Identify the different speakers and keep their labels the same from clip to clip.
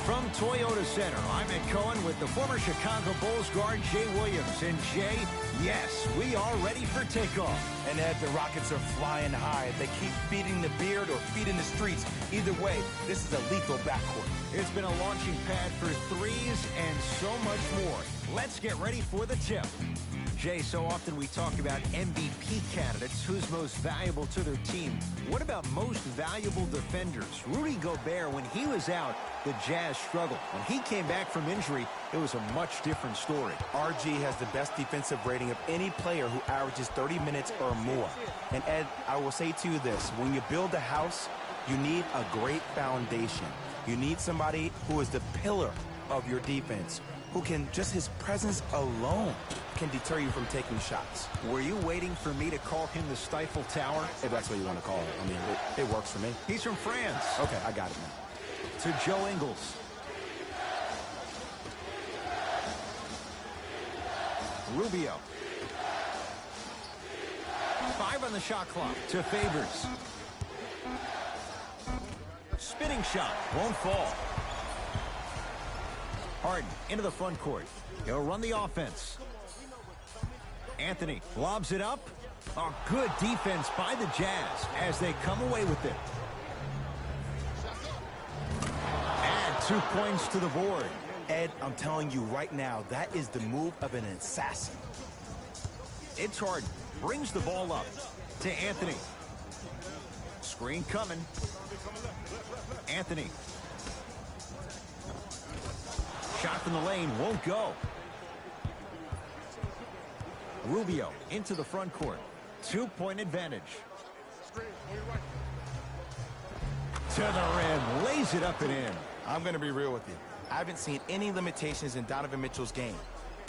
Speaker 1: From Toyota Center, I'm Ed Cohen with the former Chicago Bulls guard Jay Williams. And Jay, yes, we are ready for takeoff.
Speaker 2: And Ed, the Rockets are flying high. They keep feeding the beard or feeding the streets. Either way, this is a lethal backcourt.
Speaker 1: It's been a launching pad for threes and so much more. Let's get ready for the tip. Jay, so often we talk about MVP candidates, who's most valuable to their team. What about most valuable defenders? Rudy Gobert, when he was out, the Jazz struggled. When he came back from injury, it was a much different story.
Speaker 2: RG has the best defensive rating of any player who averages 30 minutes or more. And Ed, I will say to you this, when you build a house, you need a great foundation. You need somebody who is the pillar of your defense, who can, just his presence alone, can deter you from taking shots.
Speaker 1: Were you waiting for me to call him the Stifle Tower?
Speaker 2: If that's what you want to call it. I mean, it works for me.
Speaker 1: He's from France.
Speaker 2: Okay, I got it now.
Speaker 1: To Joe Ingles. Rubio. 5 on the shot clock. To Favors. Spinning shot. Won't fall. Harden into the front court. He'll run the offense. Anthony lobs it up. A good defense by the Jazz as they come away with it. Add 2 points to the board.
Speaker 2: Ed, I'm telling you right now, that is the move of an assassin.
Speaker 1: It's Harden. Brings the ball up to Anthony. Screen coming. Anthony. Shot from the lane won't go. Rubio into the front court. 2-point advantage. To the rim. Lays it up and in.
Speaker 2: I'm going to be real with you. I haven't seen any limitations in Donovan Mitchell's game.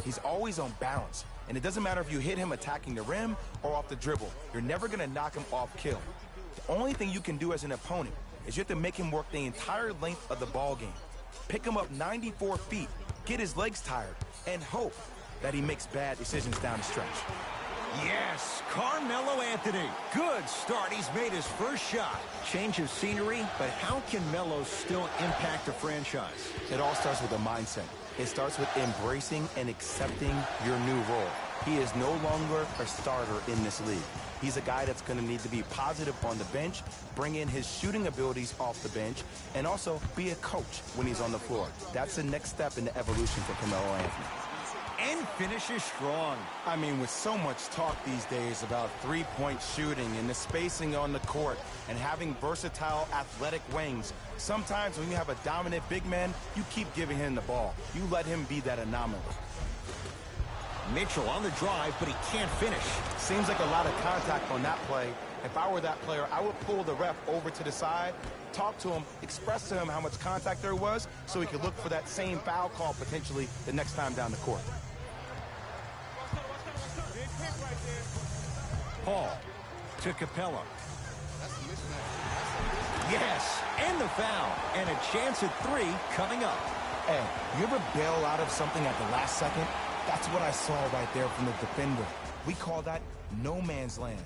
Speaker 2: He's always on balance. And it doesn't matter if you hit him attacking the rim or off the dribble. You're never going to knock him off kill. The only thing you can do as an opponent is you have to make him work the entire length of the ball game. Pick him up 94 feet, get his legs tired, and hope that he makes bad decisions down the stretch.
Speaker 1: Yes, Carmelo Anthony. Good start. He's made his first shot. Change of scenery, but how can Melo still impact a franchise?
Speaker 2: It all starts with a mindset. It starts with embracing and accepting your new role. He is no longer a starter in this league. He's a guy that's going to need to be positive on the bench, bring in his shooting abilities off the bench, and also be a coach when he's on the floor. That's the next step in the evolution for Carmelo Anthony.
Speaker 1: And finishes strong.
Speaker 2: I mean, with so much talk these days about three-point shooting and the spacing on the court and having versatile athletic wings, sometimes when you have a dominant big man, you keep giving him the ball. You let him be that anomaly.
Speaker 1: Mitchell on the drive, but he can't finish.
Speaker 2: Seems like a lot of contact on that play. If I were that player, I would pull the ref over to the side, talk to him, express to him how much contact there was so he could look for that same foul call potentially the next time down the court.
Speaker 1: Paul to Capella. Yes, and the foul. And a chance at 3 coming up.
Speaker 2: Hey, you ever bail out of something at the last second? That's what I saw right there from the defender. We call that no man's land.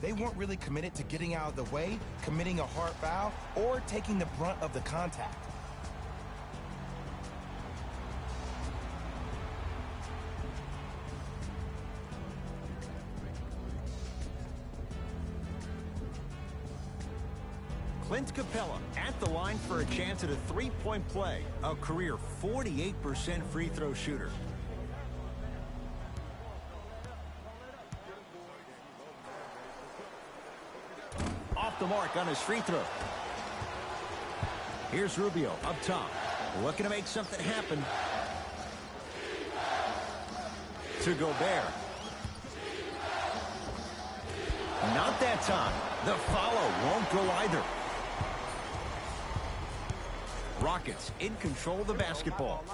Speaker 2: They weren't really committed to getting out of the way, committing a hard foul, or taking the brunt of the contact.
Speaker 1: Clint Capella at the line for a chance at a 3-point play. A career 48% free throw shooter. Off the mark on his free throw. Here's Rubio up top. Looking to make something happen. To Gobert. Not that time. The follow won't go either. Rockets in control of the basketball.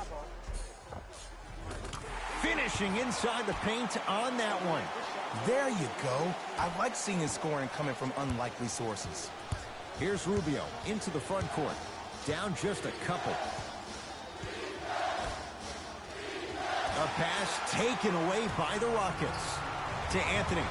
Speaker 1: Finishing inside the paint on that one.
Speaker 2: There you go. I like seeing scoring coming from unlikely sources.
Speaker 1: Here's Rubio into the front court. Down just a couple. A pass taken away by the Rockets. To Anthony.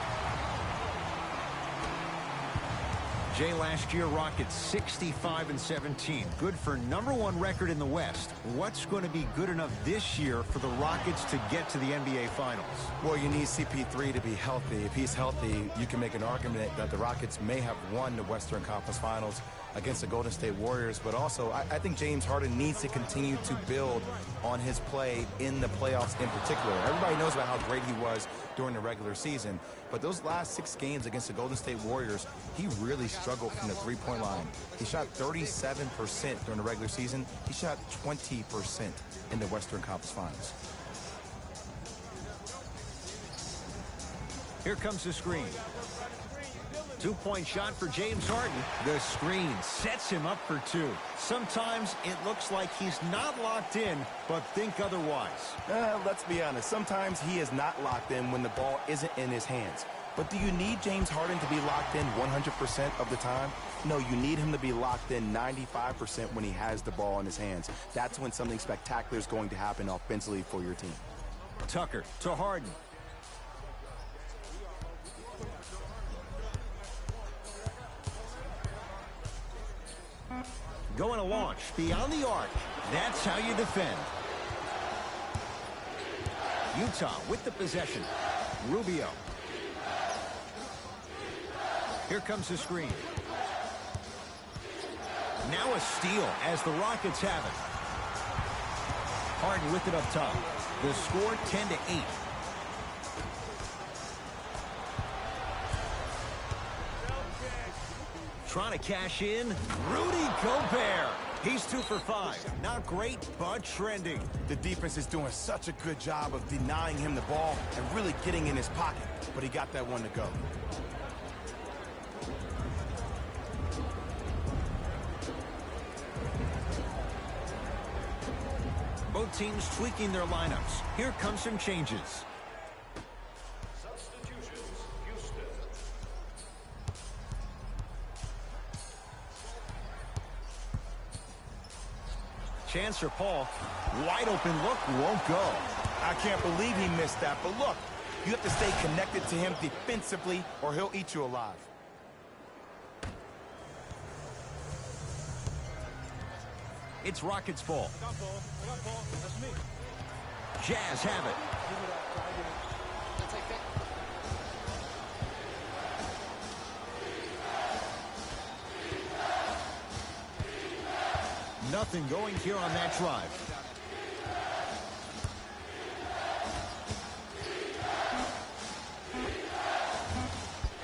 Speaker 1: Jay, last year, Rockets 65-17. Good for #1 record in the West. What's going to be good enough this year for the Rockets to get to the NBA Finals?
Speaker 2: Well, you need CP3 to be healthy. If he's healthy, you can make an argument that the Rockets may have won the Western Conference Finals against the Golden State Warriors. But also, I think James Harden needs to continue to build on his play in the playoffs in particular. Everybody knows about how great he was during the regular season. But those last 6 games against the Golden State Warriors, he really struggled from the three-point line. He shot 37% during the regular season. He shot 20% in the Western Conference Finals.
Speaker 1: Here comes the screen. 2-point shot for James Harden. The screen sets him up for 2. Sometimes it looks like he's not locked in, but think otherwise.
Speaker 2: Let's be honest. Sometimes he is not locked in when the ball isn't in his hands. But do you need James Harden to be locked in 100% of the time? No, you need him to be locked in 95% when he has the ball in his hands. That's when something spectacular is going to happen offensively for your team.
Speaker 1: Tucker to Harden. Going to launch beyond the arc. That's how you defend. Utah with the possession. Rubio. Here comes the screen. Now a steal as the Rockets have it. Harden with it up top. The score 10-8. Trying to cash in, Rudy Gobert. He's 2 for 5. Not great, but trending.
Speaker 2: The defense is doing such a good job of denying him the ball and really getting in his pocket, but he got that one to go.
Speaker 1: Both teams tweaking their lineups. Here come some changes. Chance for Paul. Wide open look, won't go.
Speaker 2: I can't believe he missed that, but look, you have to stay connected to him defensively or he'll eat you alive.
Speaker 1: It's Rockets ball.
Speaker 3: I got ball. That's me.
Speaker 1: Jazz have it. Nothing going here on that drive.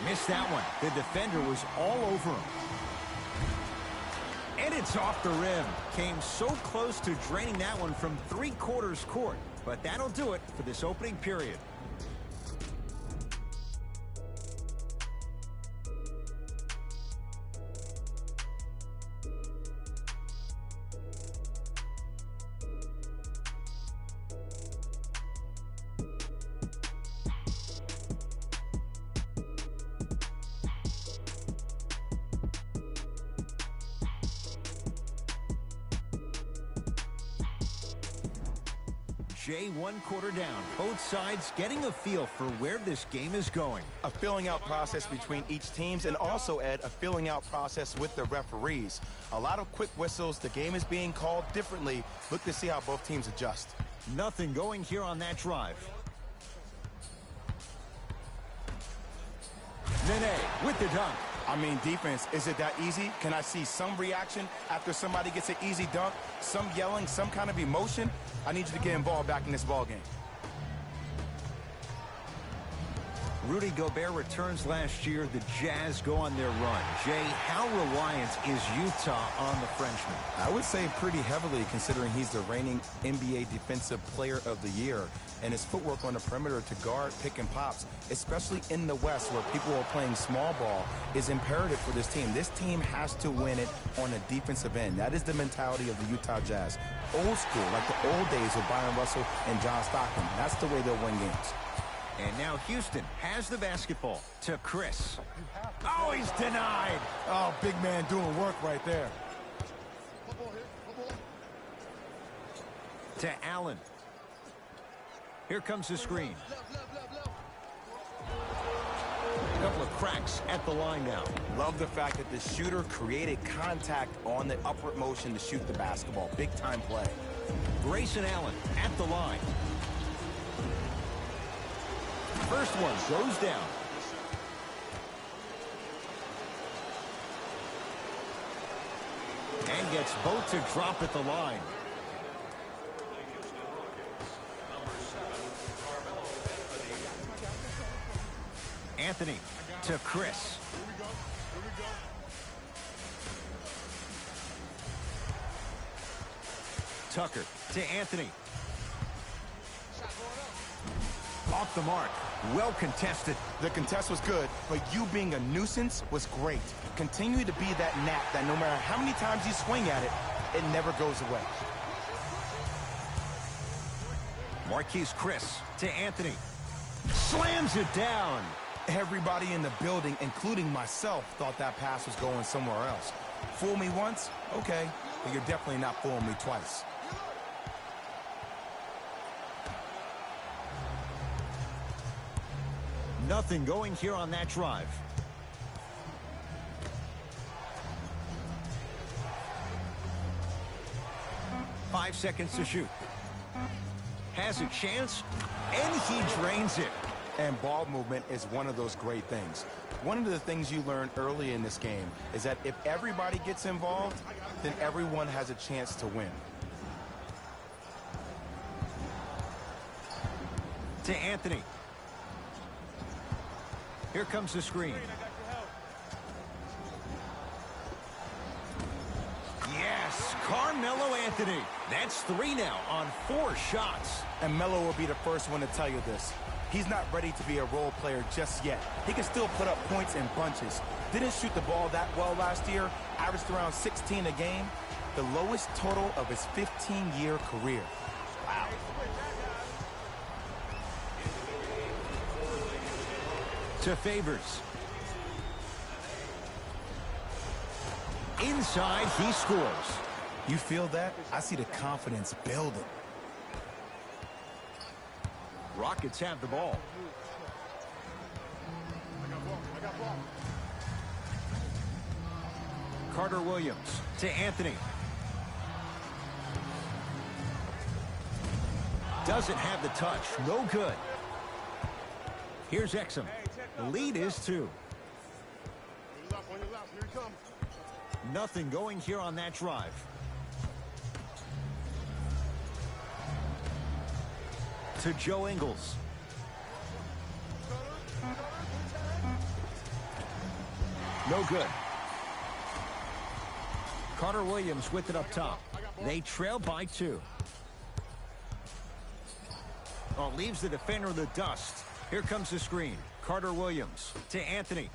Speaker 1: Missed that one. The defender was all over him. And it's off the rim. Came so close to draining that one from 3/4 court. But that'll do it for this opening period. Jay, 1/4 down. Both sides getting a feel for where this game is going.
Speaker 2: A filling out process between each teams, and also, Ed, a filling out process with the referees. A lot of quick whistles. The game is being called differently. Look to see how both teams adjust.
Speaker 1: Nothing going here on that drive. Nene with the dunk.
Speaker 2: I mean, defense, is it that easy? Can I see some reaction after somebody gets an easy dunk? Some yelling, some kind of emotion? I need you to get involved back in this ball game.
Speaker 1: Rudy Gobert returns last year. The Jazz go on their run. Jay, how reliant is Utah on the Frenchman?
Speaker 2: I would say pretty heavily, considering he's the reigning NBA Defensive Player of the Year. And his footwork on the perimeter to guard pick and pops, especially in the West where people are playing small ball, is imperative for this team. This team has to win it on the defensive end. That is the mentality of the Utah Jazz. Old school, like the old days of Byron Russell and John Stockton. That's the way they'll win games.
Speaker 1: And now Houston has the basketball to Chris. Oh, he's denied.
Speaker 2: Oh, big man doing work right there.
Speaker 1: To Allen. Here comes the screen.
Speaker 2: A couple of
Speaker 1: cracks at the line now.
Speaker 2: Love the fact that the shooter created contact on the upward motion to shoot the basketball. Big time play.
Speaker 1: Grayson Allen at the line. First one goes down. And gets both to drop at the line. Anthony to Chris. Tucker to Anthony. Off the mark. Well contested.
Speaker 2: The contest was good, but you being a nuisance was great. Continue to be that gnat that no matter how many times you swing at it, it never goes away.
Speaker 1: Marquise Chris to Anthony. Slams it down.
Speaker 2: Everybody in the building, including myself, thought that pass was going somewhere else. Fool me once? Okay, but you're definitely not fooling me twice.
Speaker 1: Nothing going here on that drive. Five seconds to shoot. Has a chance, and he drains it.
Speaker 2: And ball movement is one of those great things. One of the things you learn early in this game is that if everybody gets involved, then everyone has a chance to win.
Speaker 1: To Anthony. Here comes the screen. Yes, Carmelo Anthony. That's 3 now on 4 shots.
Speaker 2: And Melo will be the first one to tell you this. He's not ready to be a role player just yet. He can still put up points in bunches. Didn't shoot the ball that well last year. Averaged around 16 a game. The lowest total of his 15-year career. Wow.
Speaker 1: To Favors. Inside, he scores.
Speaker 2: You feel that? I see the confidence building.
Speaker 1: Rockets have the ball. Carter Williams to Anthony. Doesn't have the touch. No good. Here's Exum. The lead is 2. Nothing going here on that drive. To Joe Ingles. No good. Carter Williams with it up top. They trail by 2. Oh, leaves the defender in the dust. Here comes the screen. Carter Williams to Anthony.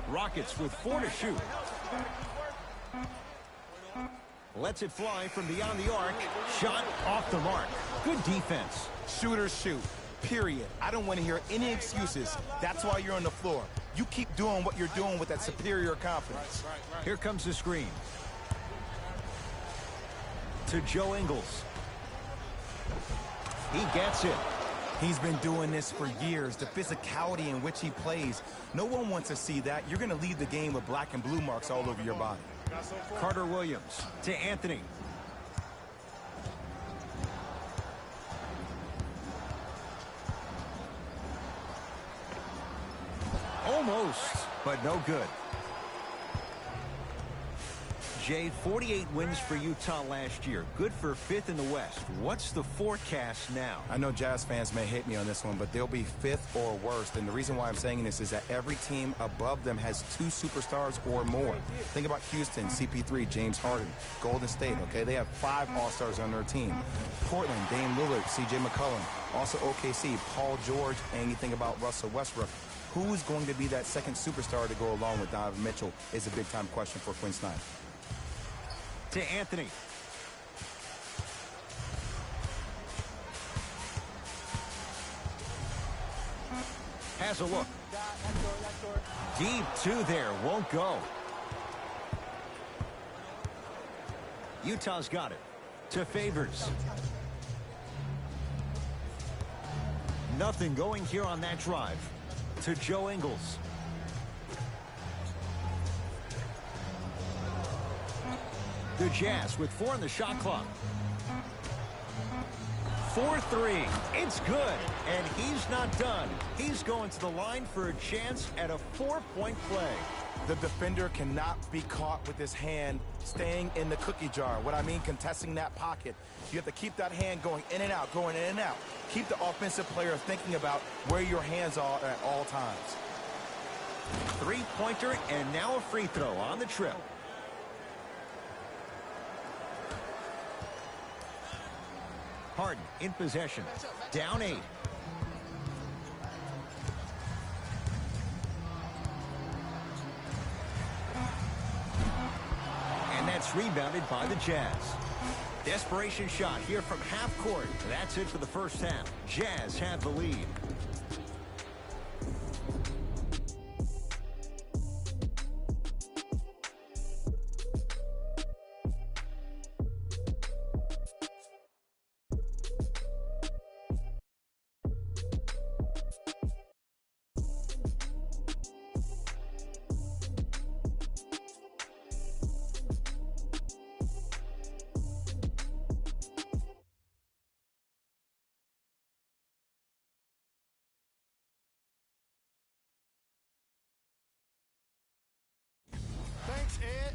Speaker 1: Rockets with 4 to shoot. Lets it fly from beyond the arc. Shot off the mark. Good defense.
Speaker 2: Shooters shoot. Period. I don't want to hear any excuses. That's why you're on the floor. You keep doing what you're doing with that superior confidence.
Speaker 1: Here comes the screen. To Joe Ingles. He gets it.
Speaker 2: He's been doing this for years. The physicality in which he plays. No one wants to see that. You're going to leave the game with black and blue marks all over your body.
Speaker 1: Carter Williams to Anthony. Almost, but no good. Jay, 48 wins for Utah last year. Good for 5th in the West. What's the forecast now?
Speaker 2: I know Jazz fans may hate me on this one, but they'll be 5th or worse. And the reason why I'm saying this is that every team above them has 2 superstars or more. Think about Houston, CP3, James Harden. Golden State, okay? They have 5 All-Stars on their team. Portland, Dame Lillard, CJ McCollum. Also OKC, Paul George, and you think about Russell Westbrook. Who's going to be that second superstar to go along with Donovan Mitchell is a big-time question for Quinn Snyder.
Speaker 1: To Anthony. Has a look. Deep 2 there. Won't go. Utah's got it. To Favors. Nothing going here on that drive. To Joe Ingles. The Jazz with 4 in the shot clock. 4-3. It's good. And he's not done. He's going to the line for a chance at a 4-point play.
Speaker 2: The defender cannot be caught with his hand staying in the cookie jar. What I mean, contesting that pocket. You have to keep that hand going in and out, going in and out. Keep the offensive player thinking about where your hands are at all times.
Speaker 1: Three-pointer and now a free throw on the trip. Harden in possession. Down 8. And that's rebounded by the Jazz. Desperation shot here from half court. That's it for the first half. Jazz have the lead.
Speaker 4: Thanks, Ed.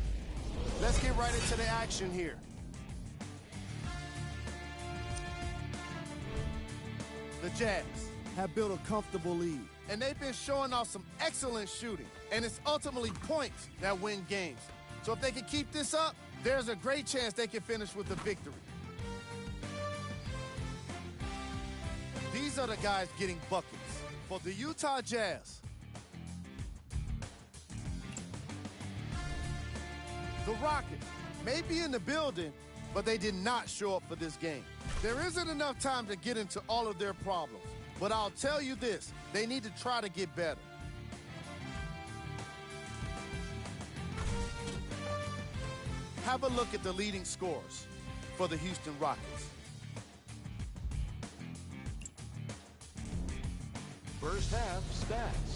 Speaker 4: Let's get right into the action here. The Jazz have built a comfortable lead, and they've been showing off some excellent shooting, and it's ultimately points that win games. So if they can keep this up, there's a great chance they can finish with a victory. These are the guys getting buckets. For the Utah Jazz, the Rockets may be in the building, but they did not show up for this game. There isn't enough time to get into all of their problems, but I'll tell you this, they need to try to get better. Have a look at the leading scorers for the Houston Rockets.
Speaker 5: First half stats.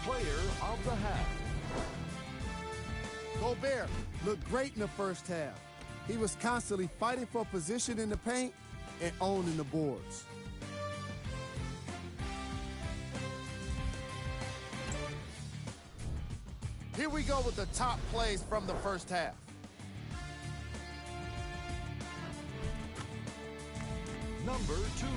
Speaker 5: Player of the half.
Speaker 4: Gobert looked great in the first half. He was constantly fighting for position in the paint and owning the boards. Here we go with the top plays from the first half.
Speaker 5: Number 2.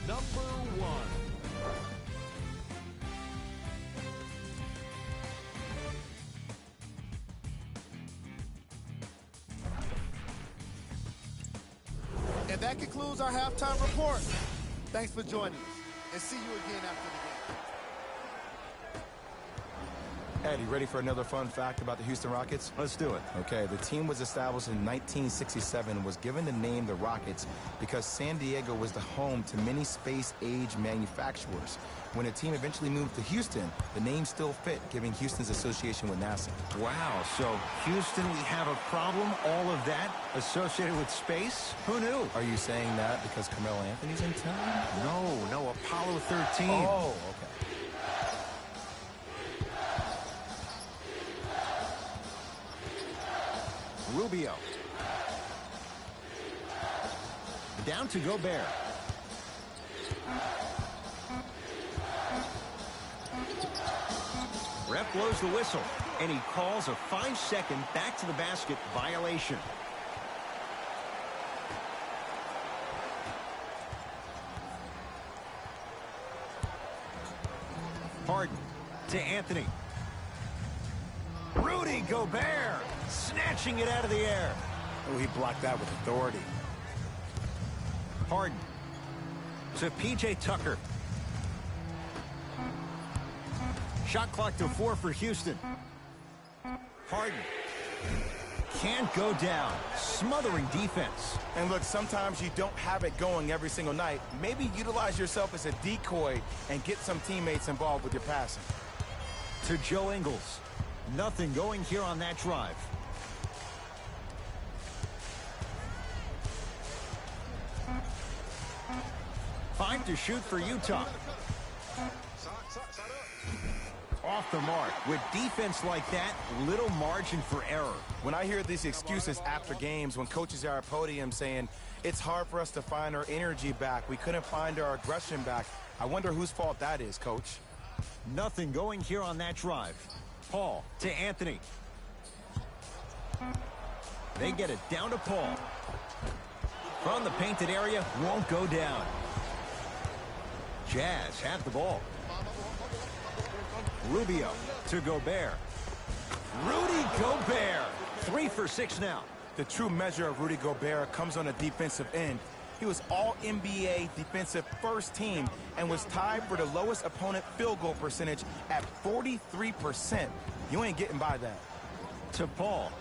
Speaker 5: Number 1.
Speaker 4: And that concludes our halftime report. Thanks for joining us, and see you again after the game.
Speaker 2: Ed, you ready for another fun fact about the Houston Rockets?
Speaker 1: Let's do it.
Speaker 2: Okay, the team was established in 1967 and was given the name the Rockets because San Diego was the home to many space-age manufacturers. When the team eventually moved to Houston, the name still fit, giving Houston's association with NASA.
Speaker 1: Wow, so Houston, we have a problem? All of that associated with space? Who knew?
Speaker 2: Are you saying that because Carmelo Anthony's in town?
Speaker 1: No, Apollo 13.
Speaker 2: Oh, okay.
Speaker 1: Rubio. Down to Gobert. Ref blows the whistle, and he calls a 5-second back to the basket violation. Harden to Anthony. Rudy Gobert snatching it out of the air.
Speaker 2: Oh, he blocked that with authority.
Speaker 1: Harden to P.J. Tucker. Shot clock to 4 for Houston. Harden Can't go down. Smothering defense.
Speaker 2: And look, sometimes you don't have it going every single night. Maybe utilize yourself as a decoy and get some teammates involved with your passing.
Speaker 1: To Joe Ingles. Nothing going here on that drive. Five to shoot for Utah. Off the mark. With defense like that, little margin for error.
Speaker 2: When I hear these excuses after games, when coaches are at podium saying, it's hard for us to find our energy back, we couldn't find our aggression back, I wonder whose fault that is, Coach.
Speaker 1: Nothing going here on that drive. Paul to Anthony. They get it down to Paul. From the painted area, won't go down. Jazz have the ball. Rubio to Gobert. Rudy Gobert. 3 for 6 now.
Speaker 2: The true measure of Rudy Gobert comes on the defensive end. He was all-NBA defensive first team and was tied for the lowest opponent field goal percentage at 43%. You ain't getting by that.
Speaker 1: To Paul.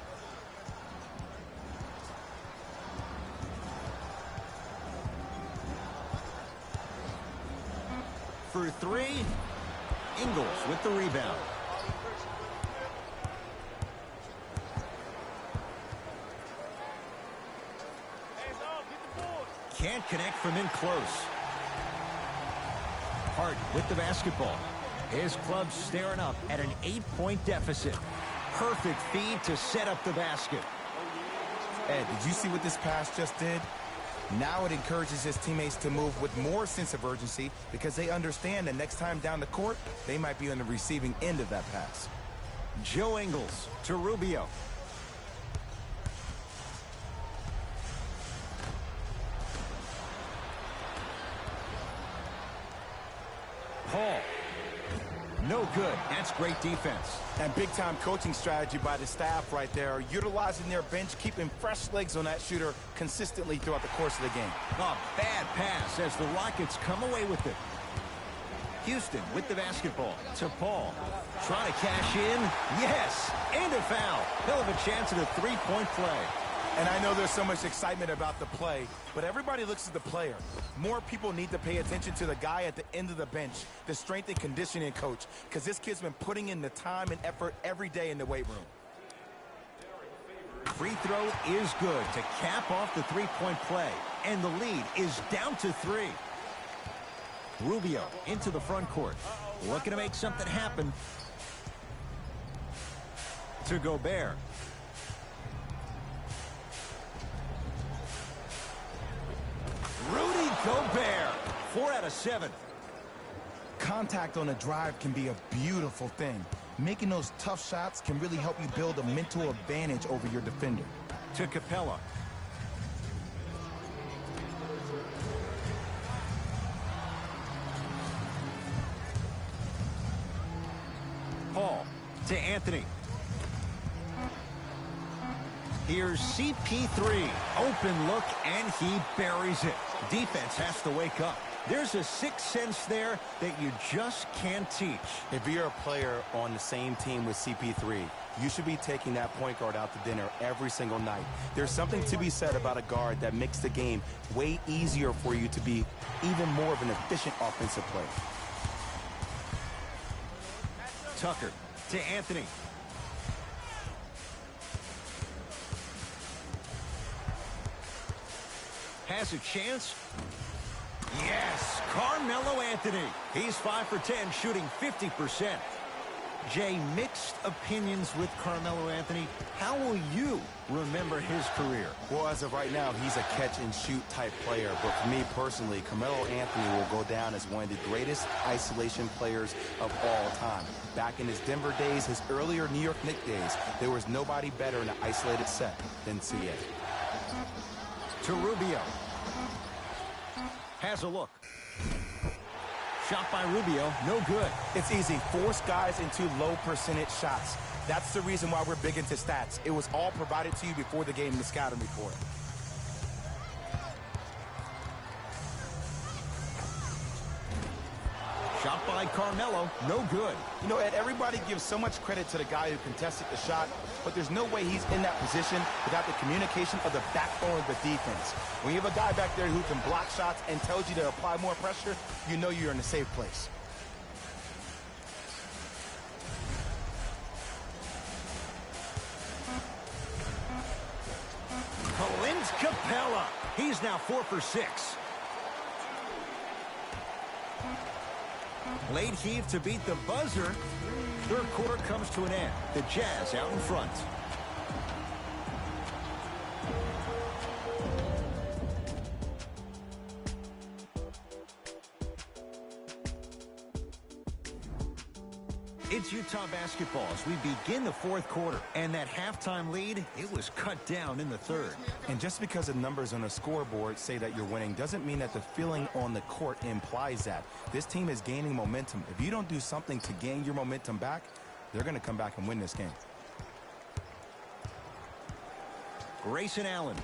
Speaker 1: For 3. Ingles with the rebound. Can't connect from in close. Hart with the basketball. His club staring up at an 8-point deficit. Perfect feed to set up the basket.
Speaker 2: Ed, did you see what this pass just did? Now it encourages his teammates to move with more sense of urgency because they understand that next time down the court, they might be on the receiving end of that pass.
Speaker 1: Joe Ingles to Rubio. Paul. No good. That's great defense.
Speaker 2: And big-time coaching strategy by the staff right there, utilizing their bench, keeping fresh legs on that shooter consistently throughout the course of the game.
Speaker 1: A bad pass as the Rockets come away with it. Houston with the basketball to Paul. Trying to cash in. Yes! And a foul. He'll have a chance at a 3-point play.
Speaker 2: And I know there's so much excitement about the play, but everybody looks at the player. More people need to pay attention to the guy at the end of the bench, the strength and conditioning coach, because this kid's been putting in the time and effort every day in the weight room.
Speaker 1: Free throw is good to cap off the 3-point play, and the lead is down to 3. Rubio into the front court, looking to make something happen. To Gobert. Rudy Gobert, 4 out of 7.
Speaker 2: Contact on a drive can be a beautiful thing. Making those tough shots can really help you build a mental advantage over your defender.
Speaker 1: To Capella. Paul to Anthony. Here's CP3. Open look, and he buries it. Defense has to wake up. There's a sixth sense there that you just can't teach.
Speaker 2: If you're a player on the same team with CP3, you should be taking that point guard out to dinner every single night. There's something to be said about a guard that makes the game way easier for you to be even more of an efficient offensive player.
Speaker 1: Tucker to Anthony. Has a chance. Yes, Carmelo Anthony. He's 5 for 10, shooting 50%. Jay, mixed opinions with Carmelo Anthony. How will you remember his career?
Speaker 2: Well, as of right now, he's a catch-and-shoot type player. But for me personally, Carmelo Anthony will go down as one of the greatest isolation players of all time. Back in his Denver days, his earlier New York Knicks days, there was nobody better in an isolated set than CA.
Speaker 1: To Rubio. Has a look. Shot by Rubio, no good.
Speaker 2: It's easy. Force guys into low percentage shots. That's the reason why we're big into stats. It was all provided to you before the game in the scouting report.
Speaker 1: Shot by inside Carmelo, no good.
Speaker 2: You know, Ed, everybody gives so much credit to the guy who contested the shot, but there's no way he's in that position without the communication of the backbone of the defense. When you have a guy back there who can block shots and tells you to apply more pressure, you know you're in a safe place.
Speaker 1: Clint Capella. He's now 4 for 6. Late heave to beat the buzzer. Third quarter comes to an end. The Jazz out in front. It's Utah basketball as we begin the fourth quarter. And that halftime lead, it was cut down in the third.
Speaker 2: And just because the numbers on a scoreboard say that you're winning doesn't mean that the feeling on the court implies that. This team is gaining momentum. If you don't do something to gain your momentum back, they're going to come back and win this game.
Speaker 1: Grayson Allen.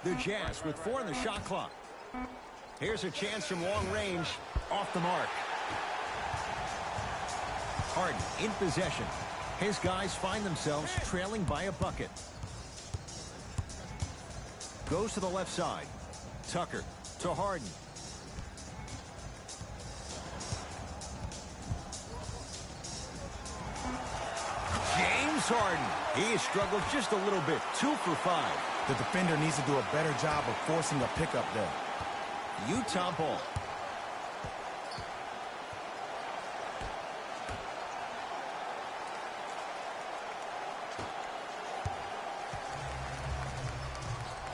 Speaker 1: The Jazz with 4 on the shot clock. Here's a chance from long range. Off the mark. Harden in possession. His guys find themselves trailing by a bucket. Goes to the left side. Tucker to Harden. James Harden. He has struggled just a little bit. 2 for 5.
Speaker 2: The defender needs to do a better job of forcing a pickup there.
Speaker 1: Utah ball.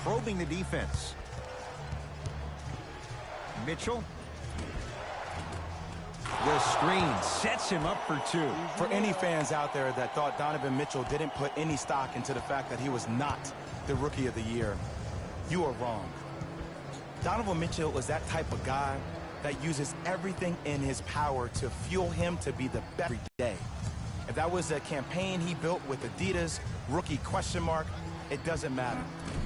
Speaker 1: Probing the defense. Mitchell. The screen sets him up for 2.
Speaker 2: For any fans out there that thought Donovan Mitchell didn't put any stock into the fact that he was not the Rookie of the Year, you are wrong. Donovan Mitchell is that type of guy that uses everything in his power to fuel him to be the best every day. If that was a campaign he built with Adidas, rookie question mark, it doesn't matter.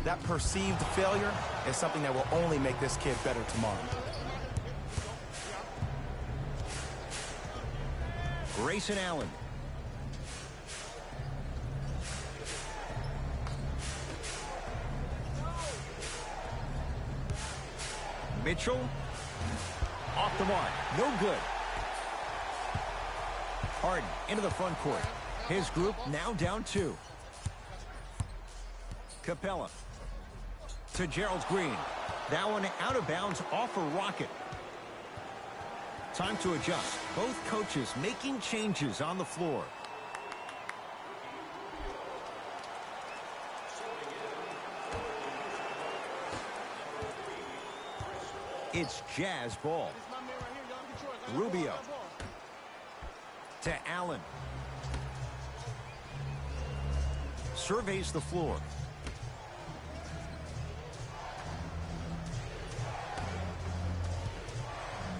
Speaker 2: That perceived failure is something that will only make this kid better tomorrow.
Speaker 1: Grayson Allen. Mitchell. Off the mark. No good. Harden into the front court. His group now down 2. Capella to Gerald Green. That one out of bounds off a rocket. Time to adjust. Both coaches making changes on the floor. It's Jazz ball. Rubio to Allen. Surveys the floor.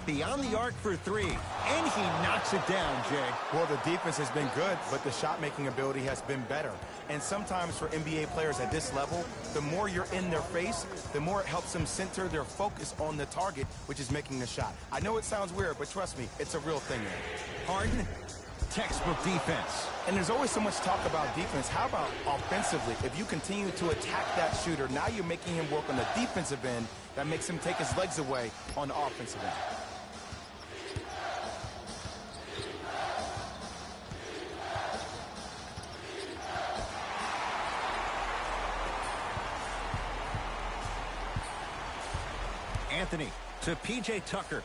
Speaker 1: Beyond the arc for 3, and he knocks it down, Jay.
Speaker 2: Well, the defense has been good, but the shot-making ability has been better. And sometimes for NBA players at this level, the more you're in their face, the more it helps them center their focus on the target, which is making the shot. I know it sounds weird, but trust me, it's a real thing, man.
Speaker 1: Harden, textbook defense.
Speaker 2: And there's always so much talk about defense. How about offensively? If you continue to attack that shooter, now you're making him work on the defensive end. That makes him take his legs away on the offensive end.
Speaker 1: Anthony to P.J. Tucker.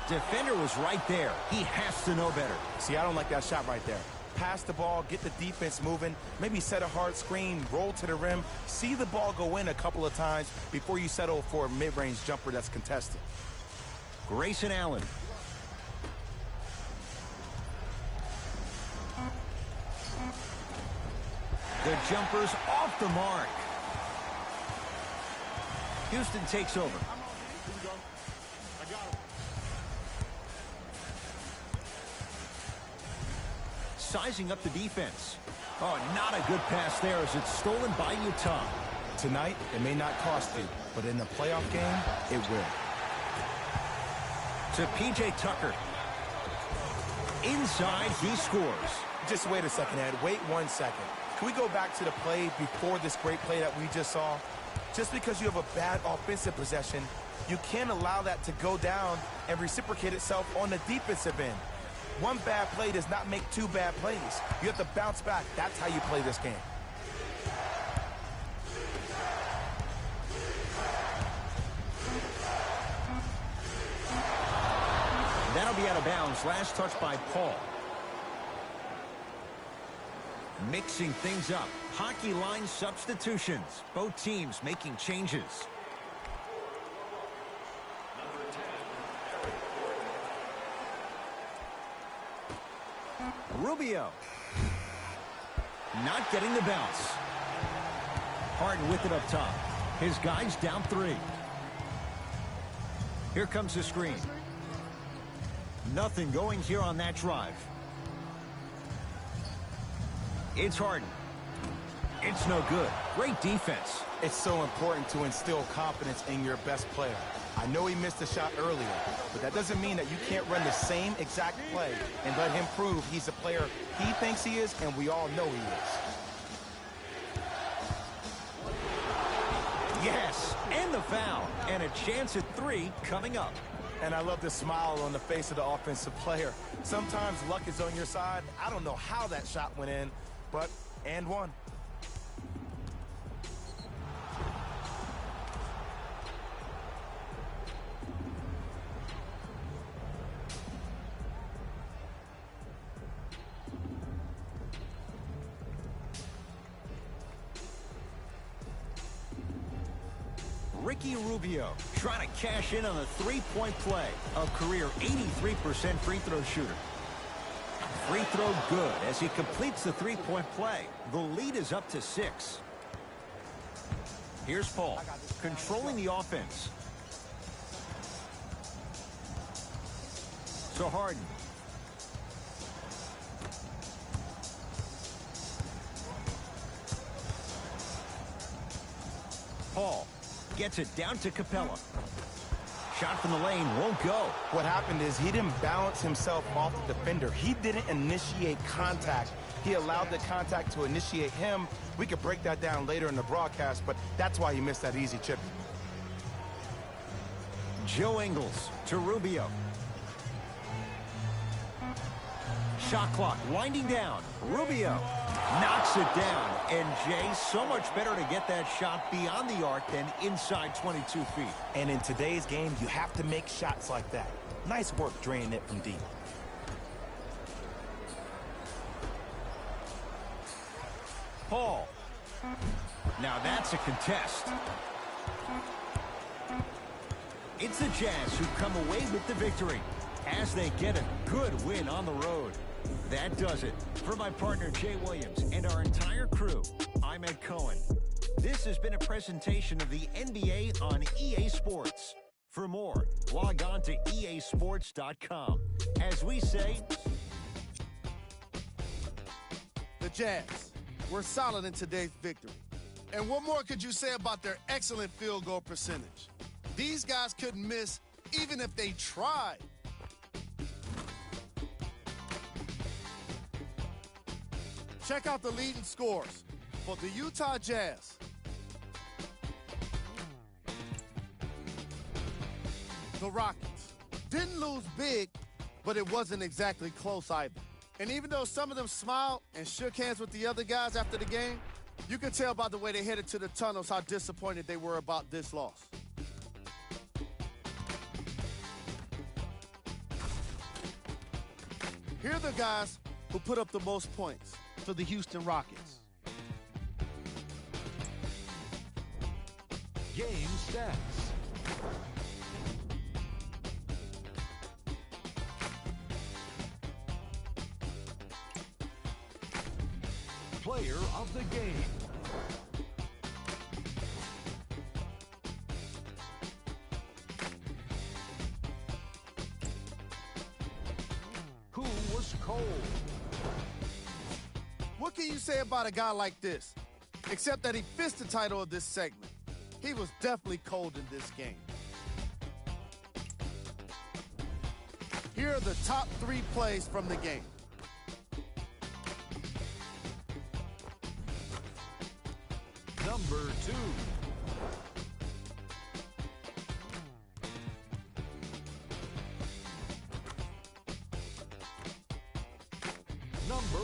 Speaker 1: Defender was right there. He has to know better.
Speaker 2: See, I don't like that shot right there. Pass the ball, get the defense moving, maybe set a hard screen, roll to the rim, see the ball go in a couple of times before you settle for a mid-range jumper that's contested.
Speaker 1: Grayson Allen. The jumper's off the mark. Houston takes over. sizing up the defense. Oh, not a good pass there as it's stolen by Utah.
Speaker 2: Tonight, it may not cost you, but in the playoff game, it will.
Speaker 1: To P.J. Tucker. Inside, he scores.
Speaker 2: Just wait a second, Ed. Wait 1 second. Can we go back to the play before this great play that we just saw? Just because you have a bad offensive possession, you can't allow that to go down and reciprocate itself on the defensive end. One bad play does not make two bad plays. You have to bounce back. That's how you play this game.
Speaker 1: That'll be out of bounds. Last touch by Paul. Mixing things up. Hockey line substitutions. Both teams making changes. Rubio. Not getting the bounce. Harden with it up top. His guys down 3. Here comes the screen. Nothing going here on that drive. It's Harden. It's no good. Great defense.
Speaker 2: It's so important to instill confidence in your best player. I know he missed a shot earlier, but that doesn't mean that you can't run the same exact play and let him prove he's the player he thinks he is, and we all know he is.
Speaker 1: Yes, and the foul. And a chance at 3 coming up.
Speaker 2: And I love the smile on the face of the offensive player. Sometimes luck is on your side. I don't know how that shot went in, but and one.
Speaker 1: Ricky Rubio trying to cash in on a 3-point play. A career 83% free throw shooter. Free throw good as he completes the 3-point play. The lead is up to 6. Here's Paul controlling the offense. So Harden. Paul gets it down to Capella. Shot from the lane won't go.
Speaker 2: What happened is he didn't balance himself off the defender. He didn't initiate contact. He allowed the contact to initiate him. We could break that down later in the broadcast, but that's why he missed that easy chip.
Speaker 1: Joe Ingles to Rubio. Shot clock winding down. Rubio knocks it down. And Jay, so much better to get that shot beyond the arc than inside 22 feet.
Speaker 2: And in today's game, you have to make shots like that. Nice work draining it from deep.
Speaker 1: Paul. Now that's a contest. It's the Jazz who come away with the victory as they get a good win on the road. That does it. For my partner, Jay Williams, and our entire crew, I'm Ed Cohen. This has been a presentation of the NBA on EA Sports. For more, log on to easports.com. As we say,
Speaker 4: The Jazz were solid in today's victory. And what more could you say about their excellent field goal percentage? These guys couldn't miss even if they tried. Check out the leading scores for the Utah Jazz. The Rockets didn't lose big, but it wasn't exactly close either. And even though some of them smiled and shook hands with the other guys after the game, you could tell by the way they headed to the tunnels how disappointed they were about this loss. Here are the guys who put up the most points for the Houston Rockets.
Speaker 5: Game stats. Player of the game. Who was cold?
Speaker 4: What can you say about a guy like this? Except that he fits the title of this segment. He was definitely cold in this game. Here are the top 3 plays from the game.
Speaker 5: Number 2. Number